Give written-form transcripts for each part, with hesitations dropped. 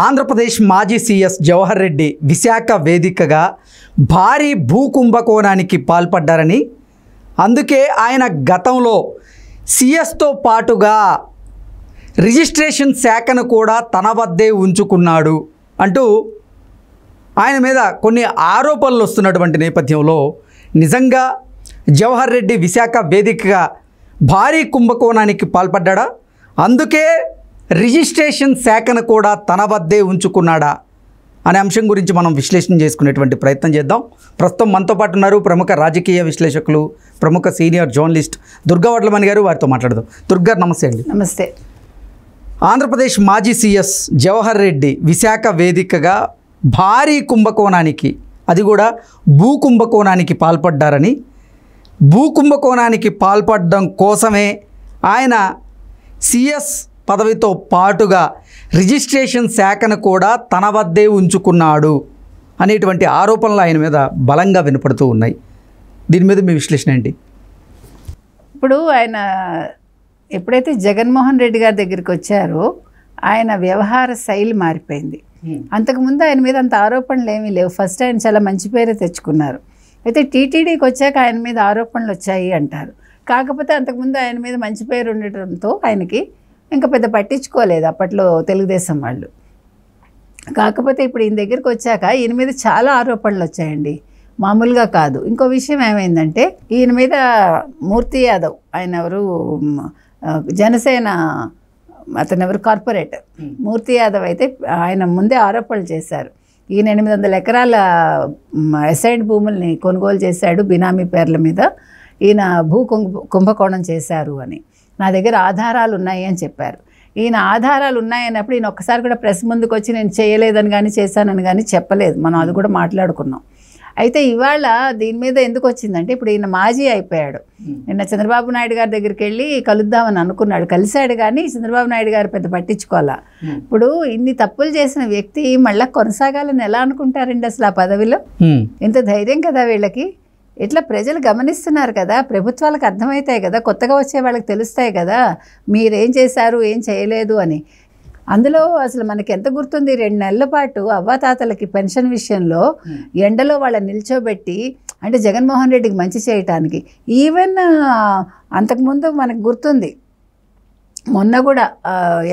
ఆంధ్రప్రదేశ్ మాజీ సీఎస్ జవహర్ రెడ్డి విశాఖ వేదికగా భారీ భూ కుంభకోణానికి పాల్పడ్డారని, అందుకే ఆయన గతంలో సీఎస్తో పాటుగా రిజిస్ట్రేషన్ శాఖను కూడా తన వద్దే ఉంచుకున్నాడు అంటూ ఆయన మీద కొన్ని ఆరోపణలు వస్తున్నటువంటి నేపథ్యంలో నిజంగా జవహర్ రెడ్డి విశాఖ వేదికగా భారీ కుంభకోణానికి పాల్పడ్డా, అందుకే రిజిస్ట్రేషన్ శాఖను కూడా తన వద్దే ఉంచుకున్నాడా అనే అంశం గురించి మనం విశ్లేషణ చేసుకునేటువంటి ప్రయత్నం చేద్దాం. ప్రస్తుతం మనతో పాటు ఉన్నారు ప్రముఖ రాజకీయ విశ్లేషకులు, ప్రముఖ సీనియర్ జర్నలిస్ట్ దుర్గా వడ్లమణి గారు. వారితో మాట్లాడదాం. దుర్గా, నమస్తే అండి. నమస్తే. ఆంధ్రప్రదేశ్ మాజీ సీఎస్ జవహర్ రెడ్డి విశాఖ వేదికగా భారీ కుంభకోణానికి, అది కూడా భూ కుంభకోణానికి పాల్పడ్డారని, భూ కుంభకోణానికి పాల్పడడం కోసమే ఆయన సీఎస్ పదవితో పాటుగా రిజిస్ట్రేషన్ శాఖను కూడా తన వద్దే ఉంచుకున్నాడు అనేటువంటి ఆరోపణలు ఆయన మీద బలంగా వినపడుతూ ఉన్నాయి. దీని మీద మీ విశ్లేషణ ఏంటి? ఇప్పుడు ఆయన ఎప్పుడైతే జగన్మోహన్ రెడ్డి గారి దగ్గరికి వచ్చారో ఆయన వ్యవహార శైలి మారిపోయింది. అంతకుముందు ఆయన మీద అంత ఆరోపణలు ఏమీ లేవు. ఫస్ట్ ఆయన చాలా మంచి పేరే తెచ్చుకున్నారు. అయితే టీటీడీకి వచ్చాక ఆయన మీద ఆరోపణలు వచ్చాయి అంటారు. కాకపోతే అంతకుముందు ఆయన మీద మంచి పేరు ఉండటంతో ఆయనకి ఇంకా పెద్ద పట్టించుకోలేదు అప్పట్లో తెలుగుదేశం వాళ్ళు. కాకపోతే ఇప్పుడు ఈయన దగ్గరికి వచ్చాక ఈయన మీద చాలా ఆరోపణలు వచ్చాయండి, మామూలుగా కాదు. ఇంకో విషయం ఏమైందంటే ఈయన మీద మూర్తి యాదవ్, ఆయన ఎవరు జనసేన అతను ఎవరు కార్పొరేటర్ మూర్తి యాదవ్, అయితే ఆయన ముందే ఆరోపణలు చేశారు. ఈయన 800 ఎకరాల అసైన్డ్ భూముల్ని కొనుగోలు చేశాడు బినామీ పేర్ల మీద, ఈయన భూ కుంభకోణం చేశారు అని నా దగ్గర ఆధారాలు ఉన్నాయి అని చెప్పారు. ఈయన ఆధారాలు ఉన్నాయన్నప్పుడు ఈయన ఒక్కసారి కూడా ప్రెస్ ముందుకు వచ్చి నేను చేయలేదని కానీ చేశానని కానీ చెప్పలేదు. మనం అది కూడా మాట్లాడుకున్నాం. అయితే ఇవాళ దీని మీద ఎందుకు వచ్చిందంటే ఇప్పుడు ఈయన మాజీ అయిపోయాడు. నిన్న చంద్రబాబు నాయుడు గారి దగ్గరికి వెళ్ళి కలుద్దామని అనుకున్నాడు, కలిశాడు, కానీ చంద్రబాబు నాయుడు గారు పెద్ద పట్టించుకోవాలా. ఇప్పుడు ఇన్ని తప్పులు చేసిన వ్యక్తి మళ్ళీ కొనసాగాలని ఎలా అనుకుంటారండి అసలు ఆ పదవిలో? ఇంత ధైర్యం కదా వీళ్ళకి. ఇట్లా ప్రజలు గమనిస్తున్నారు కదా, ప్రభుత్వాలకు అర్థమవుతాయి కదా, కొత్తగా వచ్చే వాళ్ళకి తెలుస్తాయి కదా మీరేం చేశారు ఏం చేయలేదు అని. అందులో అసలు మనకి ఎంత గుర్తుంది, 2 నెలల పాటు అవ్వాతాతలకి పెన్షన్ విషయంలో ఎండలో వాళ్ళని నిల్చోబెట్టి, అంటే జగన్మోహన్ రెడ్డికి మంచి చేయటానికి. ఈవెన్ అంతకుముందు మనకు గుర్తుంది, మొన్న కూడా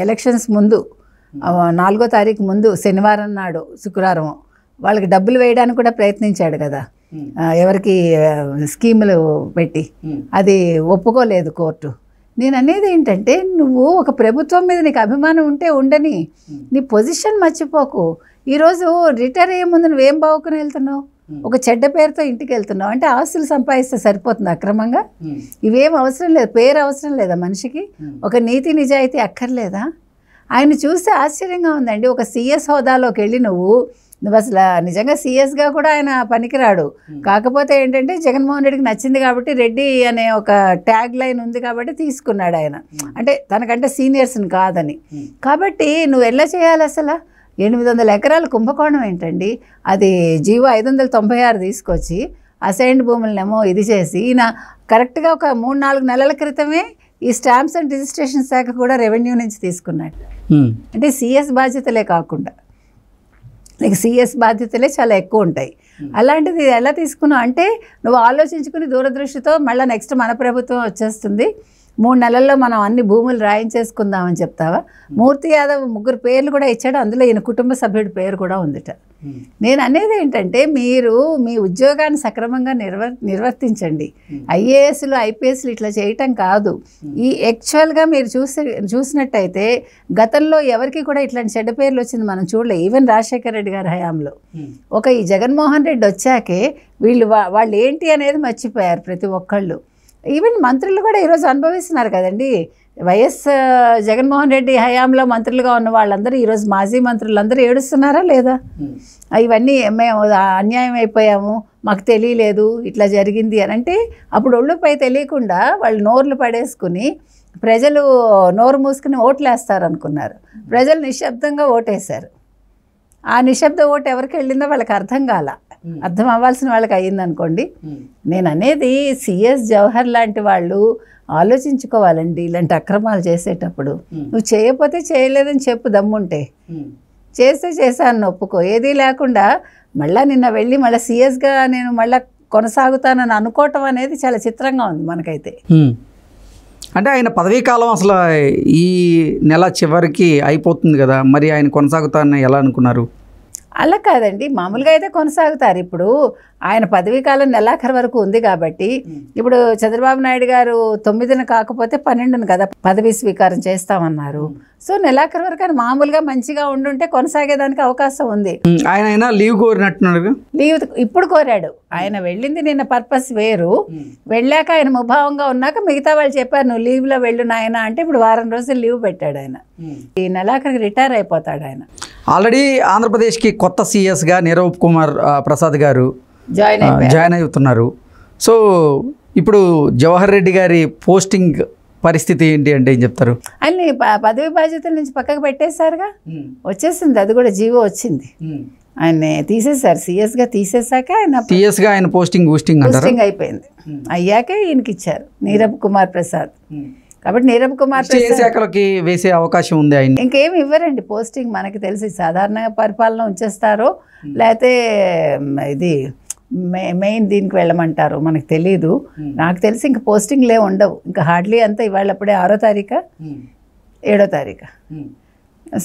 ఎలక్షన్స్ ముందు 4వ తారీఖు ముందు శనివారం నాడు శుక్రవారం వాళ్ళకి డబ్బులు వేయడానికి కూడా ప్రయత్నించాడు కదా, ఎవరికి స్కీములు పెట్టి. అది ఒప్పుకోలేదు కోర్టు. నేను అనేది ఏంటంటే నువ్వు ఒక ప్రభుత్వం మీద నీకు అభిమానం ఉంటే ఉండని, నీ పొజిషన్ మర్చిపోకు. ఈరోజు రిటైర్ అయ్యే ముందు నువ్వేం బాగుకుని వెళ్తున్నావు? ఒక చెడ్డ పేరుతో ఇంటికి వెళ్తున్నావు అంటే ఆస్తులు సంపాదిస్తే సరిపోతుంది అక్రమంగా? ఇవేం అవసరం లేదు, పేరు అవసరం లేదా మనిషికి? ఒక నీతి నిజాయితీ అక్కర్లేదా? ఆయన చూస్తే ఆశ్చర్యంగా ఉందండి. ఒక సీఎస్ హోదాలోకి వెళ్ళి నువ్వు అసలు నిజంగా సీఎస్గా కూడా ఆయన పనికిరాడు. కాకపోతే ఏంటంటే జగన్మోహన్ రెడ్డికి నచ్చింది కాబట్టి రెడ్డి అనే ఒక ట్యాగ్ లైన్ ఉంది కాబట్టి తీసుకున్నాడు ఆయన, అంటే తనకంటే సీనియర్స్ని కాదని. కాబట్టి నువ్వు ఎలా చేయాలి అసలు? 800 ఎకరాల కుంభకోణం ఏంటండి అది? జీవో 596 తీసుకొచ్చి అసైన్డ్ భూములనేమో ఇది చేసి ఈయన కరెక్ట్గా ఒక 3-4 నెలల క్రితమే ఈ స్టాంప్స్ అండ్ రిజిస్ట్రేషన్ శాఖ కూడా రెవెన్యూ నుంచి తీసుకున్నాడు. అంటే సీఎస్ బాధ్యతలే కాకుండా నీకు సీఎస్ బాధ్యతలే చాలా ఎక్కువ ఉంటాయి. అలాంటిది ఎలా తీసుకున్నావు అంటే నువ్వు ఆలోచించుకుని దూరదృష్టితో మళ్ళీ నెక్స్ట్ మన ప్రభుత్వం వచ్చేస్తుంది, 3 నెలల్లో మనం అన్ని భూములు రాయించేసుకుందామని చెప్తావా? మూర్తి యాదవ్ 3 పేర్లు కూడా ఇచ్చాడు, అందులో ఈయన కుటుంబ సభ్యుడి పేరు కూడా ఉందిట. నేను అనేది ఏంటంటే మీరు మీ ఉద్యోగాన్ని సక్రమంగా నిర్వర్తించండి. ఐఏఎస్లు ఐపీఎస్లు ఇట్లా చేయటం కాదు. ఈ యాక్చువల్గా మీరు చూసినట్టయితే గతంలో ఎవరికి కూడా ఇట్లాంటి చెడ్డ పేర్లు వచ్చింది మనం చూడలేదు. ఈవెన్ రాజశేఖర రెడ్డి గారి హయాంలో ఒక ఈ జగన్మోహన్ రెడ్డి వచ్చాకే వాళ్ళు ఏంటి అనేది మర్చిపోయారు ప్రతి ఒక్కళ్ళు. ఈవెన్ మంత్రులు కూడా ఈరోజు అనుభవిస్తున్నారు కదండి. వైఎస్ జగన్మోహన్ రెడ్డి హయాంలో మంత్రులుగా ఉన్న వాళ్ళందరూ ఈరోజు మాజీ మంత్రులందరూ ఏడుస్తున్నారా లేదా? ఇవన్నీ మేము అన్యాయం అయిపోయాము, మాకు తెలియలేదు, ఇట్లా జరిగింది అని అంటే అప్పుడు ఒళ్ళుపై తెలియకుండా వాళ్ళు నోర్లు పడేసుకుని ప్రజలు నోరు మూసుకుని ఓట్లు వేస్తారు అనుకున్నారు. ప్రజలు నిశ్శబ్దంగా ఓటేశారు. ఆ నిశ్శబ్ద ఓటు ఎవరికి వెళ్ళిందో వాళ్ళకి అర్థం కాల, అర్థం అవ్వాల్సిన వాళ్ళకి అయ్యిందనుకోండి. నేను అనేది సీఎస్ జవహర్ లాంటి వాళ్ళు ఆలోచించుకోవాలండి ఇలాంటి అక్రమాలు చేసేటప్పుడు. నువ్వు చేయకపోతే చేయలేదని చెప్పు దమ్ముంటే. చేశాను ఒప్పుకో, ఏదీ లేకుండా మళ్ళీ నిన్న వెళ్ళి మళ్ళీ సీఎస్గా నేను మళ్ళీ కొనసాగుతానని అనుకోవటం అనేది చాలా చిత్రంగా ఉంది మనకైతే. అంటే ఆయన పదవీ కాలం అసలు ఈ నెల చివరికి అయిపోతుంది కదా, మరి ఆయన కొనసాగుతారని ఎలా అనుకున్నారు? అలా కాదండి, మామూలుగా అయితే కొనసాగుతారు. ఇప్పుడు ఆయన పదవీ కాలం నెలాఖరు వరకు ఉంది కాబట్టి ఇప్పుడు చంద్రబాబు నాయుడు గారు 9న కాకపోతే 12న కదా పదవీ స్వీకారం చేస్తామన్నారు. సో నెలాఖరు వరకు ఆయన మామూలుగా మంచిగా ఉండుంటే కొనసాగేదానికి అవకాశం ఉంది. ఆయన లీవ్ కోరినట్టున్నారు. లీవ్ ఇప్పుడు కోరాడు. ఆయన వెళ్ళింది నిన్న పర్పస్ వేరు. వెళ్ళాక ఆయన ముభావంగా ఉన్నాక మిగతా వాళ్ళు చెప్పారు నువ్వు లీవ్లో వెళ్ళు నాయన అంటే ఇప్పుడు వారం రోజులు లీవ్ పెట్టాడు ఆయన. ఈ నెలాఖరికి రిటైర్ అయిపోతాడు ఆయన. ఆల్రెడీ ఆంధ్రప్రదేశ్కి కొత్త సీఎస్గా నీరవ్ కుమార్ ప్రసాద్ గారు జాయిన్ అవుతున్నారు. సో ఇప్పుడు జవహర్ రెడ్డి గారి పోస్టింగ్ పరిస్థితి ఏంటి అంటే ఏం చెప్తారు? ఆయన పదవి బాధ్యతల నుంచి పక్కకు పెట్టేశారుగా, వచ్చేసింది, అది కూడా జీవో వచ్చింది. ఆయన తీసేశారు, సీఎస్గా తీసేశాక ఆయన పోస్టింగ్ అయిపోయింది. అయ్యాకే ఈయనకి ఇచ్చారు నీరబ్ కుమార్ ప్రసాద్. కాబట్టి నీరబ్ కుమార్ శాఖలకి వేసే అవకాశం ఉంది. ఆయన ఇంకేమి ఇవ్వరండి పోస్టింగ్ మనకి తెలిసి. సాధారణంగా పరిపాలన ఉంచేస్తారో లేకపోతే ఇది మెయిన్ దీనికి వెళ్ళమంటారు మనకు తెలీదు. నాకు తెలిసి ఇంక పోస్టింగ్లే ఉండవు. ఇంకా హార్డ్లీ అంతా ఇవాళ అప్పుడే 6వ తారీఖు 7వ తారీఖు.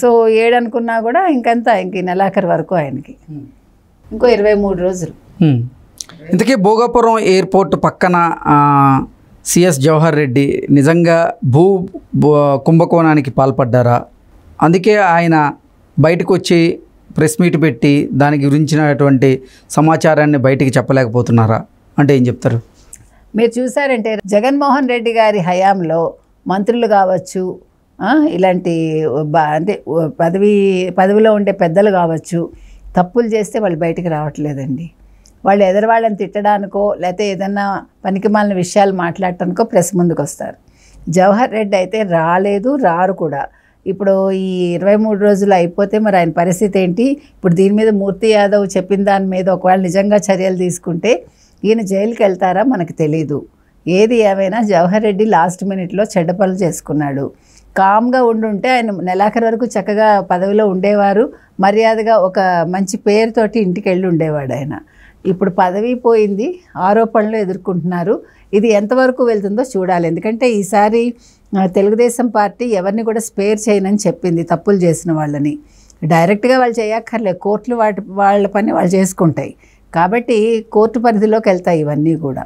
సో 7 అనుకున్నా కూడా ఇంకంతా ఇంక నెలాఖరు వరకు ఆయనకి ఇంకో 23 రోజులు. ఇంతకీ భోగాపురం ఎయిర్పోర్ట్ పక్కన సిఎస్ జవహర్ రెడ్డి నిజంగా కుంభకోణానికి పాల్పడ్డారా? అందుకే ఆయన బయటకు వచ్చి ప్రెస్ మీట్ పెట్టి దాని గురించినటువంటి సమాచారాన్ని బయటికి చెప్పలేకపోతున్నారా అంటే ఏం చెప్తారు? మీరు చూసారంటే జగన్మోహన్ రెడ్డి గారి హయాంలో మంత్రులు కావచ్చు, ఇలాంటి అంటే పదవిలో ఉండే పెద్దలు కావచ్చు, తప్పులు చేస్తే వాళ్ళు బయటికి రావట్లేదండి. వాళ్ళు ఎదరవాళ్ళని తిట్టడానికో లేకపోతే ఏదన్నా పనికిమాలిన విషయాలు మాట్లాడటానికో ప్రెస్ ముందుకు వస్తారు. జవహర్ రెడ్డి అయితే రాలేదు, రారు కూడా. ఇప్పుడు ఈ 23 రోజులు అయిపోతే మరి ఆయన పరిస్థితి ఏంటి? ఇప్పుడు దీని మీద మూర్తి యాదవ్ చెప్పిన దాని మీద ఒకవేళ నిజంగా చర్యలు తీసుకుంటే ఈయన జైలుకి వెళ్తారా మనకు తెలీదు. ఏది ఏమైనా జవహర్ రెడ్డి లాస్ట్ మినిట్లో చెడ్డ పనులు చేసుకున్నాడు. కామ్గా ఉండుంటే ఆయన నెలాఖరు వరకు చక్కగా పదవిలో ఉండేవారు, మర్యాదగా ఒక మంచి పేరుతోటి ఇంటికి వెళ్ళి ఉండేవాడు ఆయన. ఇప్పుడు పదవి పోయింది, ఆరోపణలు ఎదుర్కొంటున్నారు. ఇది ఎంతవరకు వెళ్తుందో చూడాలి. ఎందుకంటే ఈసారి తెలుగుదేశం పార్టీ ఎవరిని కూడా స్పేర్ చేయనని చెప్పింది తప్పులు చేసిన వాళ్ళని. డైరెక్ట్గా వాళ్ళు చేయక్కర్లే, కోర్టులు వాళ్ళ పని వాళ్ళు చేసుకుంటాయి. కాబట్టి కోర్టు పరిధిలోకి వెళ్తాయి ఇవన్నీ కూడా.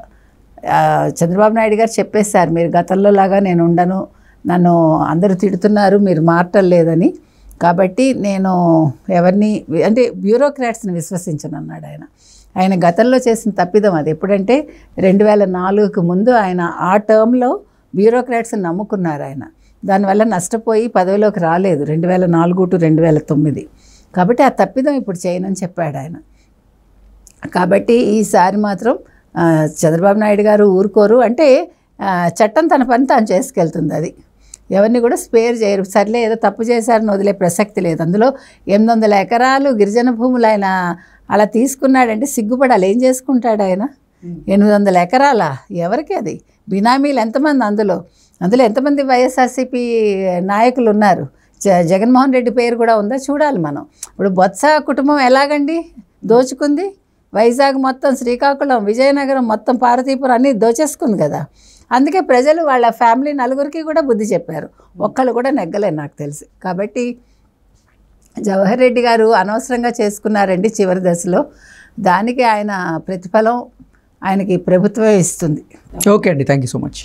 చంద్రబాబు నాయుడు గారు చెప్పేశారు, మీరు గతంలో లాగా నేను ఉండను, నన్ను అందరూ తిడుతున్నారు, మీరు మారటం లేదని. కాబట్టి నేను ఎవరిని అంటే బ్యూరోక్రాట్స్ని విశ్వసించను అన్నాడు ఆయన. ఆయన గతంలో చేసిన తప్పిదం అది. ఎప్పుడంటే 2004కు ముందు ఆయన ఆ టర్మ్లో బ్యూరోక్రాట్స్ని నమ్ముకున్నారు ఆయన. దానివల్ల నష్టపోయి పదవిలోకి రాలేదు 2004 to 2009. కాబట్టి ఆ తప్పిదం ఇప్పుడు చేయనని చెప్పాడు ఆయన. కాబట్టి ఈసారి మాత్రం చంద్రబాబు నాయుడు గారు ఊరుకోరు. అంటే చట్టం తన పని తాను చేసుకెళ్తుంది. అది ఎవరిని కూడా స్పేర్ చేయరు. సర్లే ఏదో తప్పు చేశారని వదిలే ప్రసక్తి లేదు. అందులో 800 ఎకరాలు గిరిజన భూములు ఆయన అలా తీసుకున్నాడంటే సిగ్గుపడాలి. ఏం చేసుకుంటాడు ఆయన? 800 ఎకరాలా? ఎవరికి అది? బినామీలు ఎంతమంది? అందులో ఎంతమంది వైఎస్ఆర్సీపీ నాయకులు ఉన్నారు? జగన్మోహన్ రెడ్డి పేరు కూడా ఉందా చూడాలి మనం. ఇప్పుడు బొత్స కుటుంబం ఎలాగండి దోచుకుంది? వైజాగ్ మొత్తం, శ్రీకాకుళం, విజయనగరం మొత్తం, పార్వతీపురం అన్నీ దోచేసుకుంది కదా. అందుకే ప్రజలు వాళ్ళ ఫ్యామిలీ నలుగురికి కూడా బుద్ధి చెప్పారు. ఒక్కళ్ళు కూడా నెగ్గలేదు నాకు తెలిసి. కాబట్టి జవహర్ రెడ్డి గారు అనవసరంగా చేసుకున్నారండి చివరి దశలో. దానికి ఆయన ప్రతిఫలం ఆయనకి ప్రభుత్వమే ఇస్తుంది. ఓకే అండి, థ్యాంక్ యూ సో మచ్.